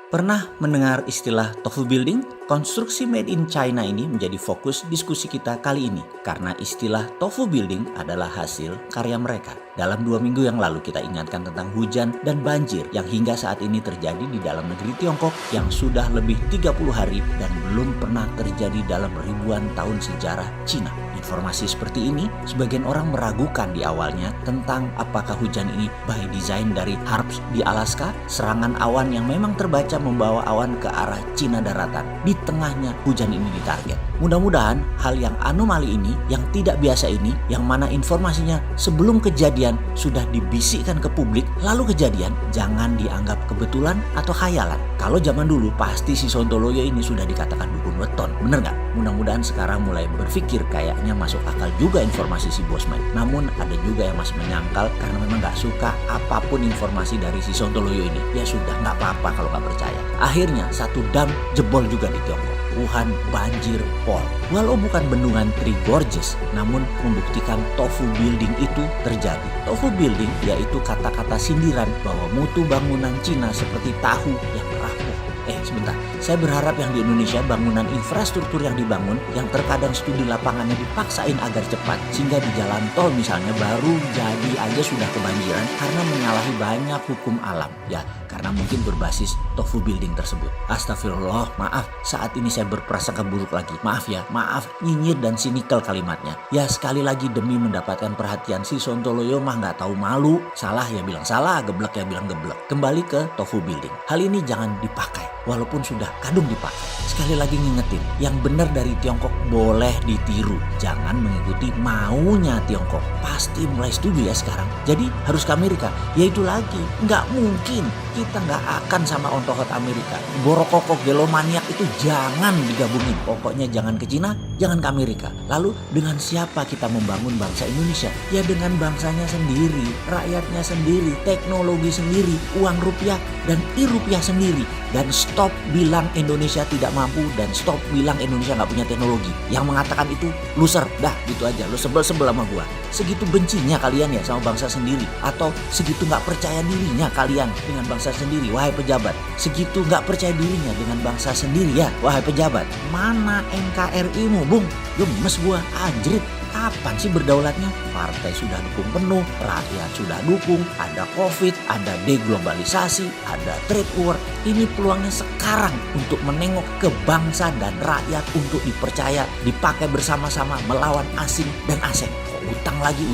Pernah mendengar istilah tofu building? Konstruksi made in China ini menjadi fokus diskusi kita kali ini karena istilah tofu building adalah hasil karya mereka. Dalam 2 minggu yang lalu kita ingatkan tentang hujan dan banjir yang hingga saat ini terjadi di dalam negeri Tiongkok yang sudah lebih 30 hari dan belum pernah terjadi dalam ribuan tahun sejarah Cina. Informasi seperti ini sebagian orang meragukan di awalnya tentang apakah hujan ini by design dari HARPS di Alaska, serangan awan yang memang terbaca membawa awan ke arah Cina daratan. Di tengahnya hujan ini ditarget. Mudah-mudahan hal yang anomali ini, yang tidak biasa ini, yang mana informasinya sebelum kejadian sudah dibisikkan ke publik, lalu kejadian, jangan dianggap kebetulan atau khayalan. Kalau zaman dulu pasti si Sontoloyo ini sudah dikatakan dukun weton, bener nggak? Mudah-mudahan sekarang mulai berpikir kayaknya masuk akal juga informasi si Bosman. Namun ada juga yang masih menyangkal karena memang nggak suka apapun informasi dari si Sontoloyo ini. Ya sudah, nggak apa-apa kalau nggak percaya. Akhirnya satu dam jebol juga di Tiongkok. Wuhan banjir pol. Walau bukan bendungan Three Gorges, namun membuktikan tofu building itu terjadi. Tofu building yaitu kata-kata sindiran bahwa mutu bangunan Cina seperti tahu yang rapuh. Sebentar, saya berharap yang di Indonesia bangunan infrastruktur yang dibangun yang terkadang studi lapangannya dipaksain agar cepat sehingga di jalan tol misalnya baru jadi aja sudah kebanjiran karena menyalahi banyak hukum alam. Ya, karena mungkin berbasis tofu building tersebut. Astagfirullah, maaf saat ini saya berprasangka buruk lagi. Maaf ya, maaf nyinyir dan sinikal kalimatnya. Ya sekali lagi demi mendapatkan perhatian si Sontoloyo mah nggak tahu malu. Salah ya bilang salah, geblek ya bilang geblek. Kembali ke tofu building. Hal ini jangan dipakai walaupun sudah kadung dipakai. Sekali lagi ngingetin, yang benar dari Tiongkok boleh ditiru. Jangan mengikuti maunya Tiongkok. Pasti mulai setuju ya sekarang. Jadi harus ke Amerika. Ya itu lagi, nggak mungkin kita nggak akan sama ontohot Amerika. Borokokok gelomaniak itu jangan digabungin. Pokoknya jangan ke Cina, jangan ke Amerika. Lalu dengan siapa kita membangun bangsa Indonesia? Ya dengan bangsanya sendiri, rakyatnya sendiri, teknologi sendiri, uang rupiah dan rupiah sendiri. Dan stop bilang Indonesia tidak mampu dan stop bilang Indonesia nggak punya teknologi. Yang mengatakan itu loser, dah gitu aja. Lo sebel-sebel sama gua. Segitu bencinya kalian ya sama bangsa sendiri, atau segitu nggak percaya dirinya kalian dengan bangsa sendiri, wahai pejabat. Segitu nggak percaya dirinya dengan bangsa sendiri ya, wahai pejabat. Mana NKRI-mu, Bung? Gemes gua, anjrit. Kapan sih berdaulatnya? Partai sudah dukung penuh, rakyat sudah dukung, ada COVID, ada deglobalisasi, ada trade war. Ini peluangnya sekarang untuk menengok ke bangsa dan rakyat untuk dipercaya, dipakai bersama-sama melawan asing dan asing. Utang lagi,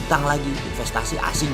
investasi asing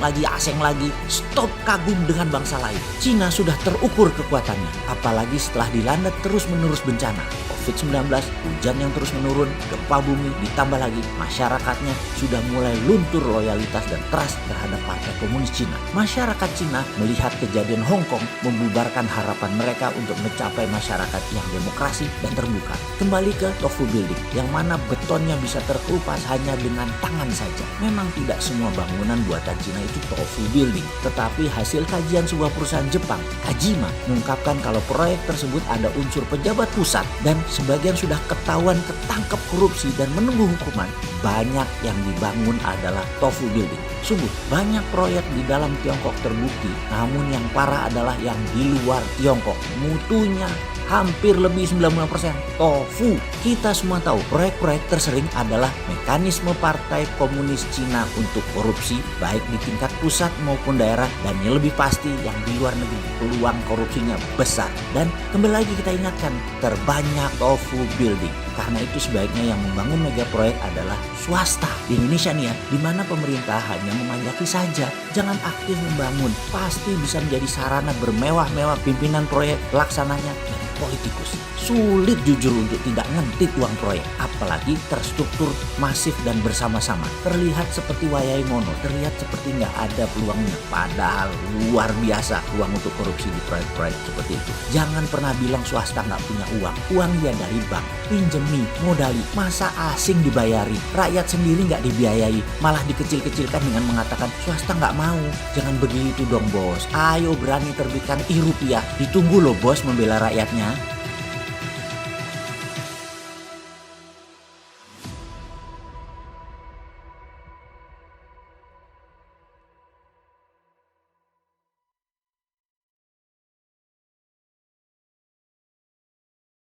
lagi. Stop kagum dengan bangsa lain. Cina sudah terukur kekuatannya, apalagi setelah dilanda terus-menerus bencana. COVID-19, hujan yang terus menurun, gempa bumi, ditambah lagi masyarakatnya sudah mulai luntur loyalitas dan trust terhadap Partai Komunis Cina. Masyarakat Cina melihat kejadian Hong Kong membubarkan harapan mereka untuk mencapai masyarakat yang demokrasi dan terbuka. Kembali ke tofu building, yang mana betonnya bisa terkelupas hanya dengan tangan saja. Memang tidak semua bangunan buatan Cina itu tofu building, tetapi hasil kajian sebuah perusahaan Jepang, Kajima, mengungkapkan kalau proyek tersebut ada unsur pejabat pusat dan sebagian sudah ketahuan ketangkep korupsi dan menunggu hukuman. Banyak yang dibangun adalah tofu building. Sungguh banyak proyek di dalam Tiongkok terbukti, namun yang parah adalah yang di luar Tiongkok. Mutunya hampir lebih 90% tofu. Kita semua tahu proyek-proyek tersering adalah mekanisme Partai Komunis Cina untuk korupsi baik di tingkat pusat maupun daerah, dan yang lebih pasti yang di luar negeri peluang korupsinya besar. Dan kembali lagi kita ingatkan, terbanyak tofu building. Karena itu sebaiknya yang membangun mega proyek adalah swasta. Di Indonesia nih ya, di mana pemerintah hanya memanjaki saja, jangan aktif membangun. Pasti bisa menjadi sarana bermewah-mewah pimpinan proyek, laksananya dari politikus. Sulit jujur untuk tidak ngentit uang proyek, apalagi terstruktur masif dan bersama-sama. Terlihat seperti wayai mono, terlihat seperti nggak ada peluangnya, padahal luar biasa uang untuk korupsi di proyek-proyek seperti itu. Jangan pernah bilang swasta nggak punya uang. Uang ya dari bank, pinjemi, modali, masa asing dibayari, rakyat sendiri nggak dibiayai, malah dikecil-kecilkan dengan mengatakan swasta nggak mau. Jangan begitu dong bos, ayo berani terbitkan rupiah, ditunggu loh bos membela rakyatnya.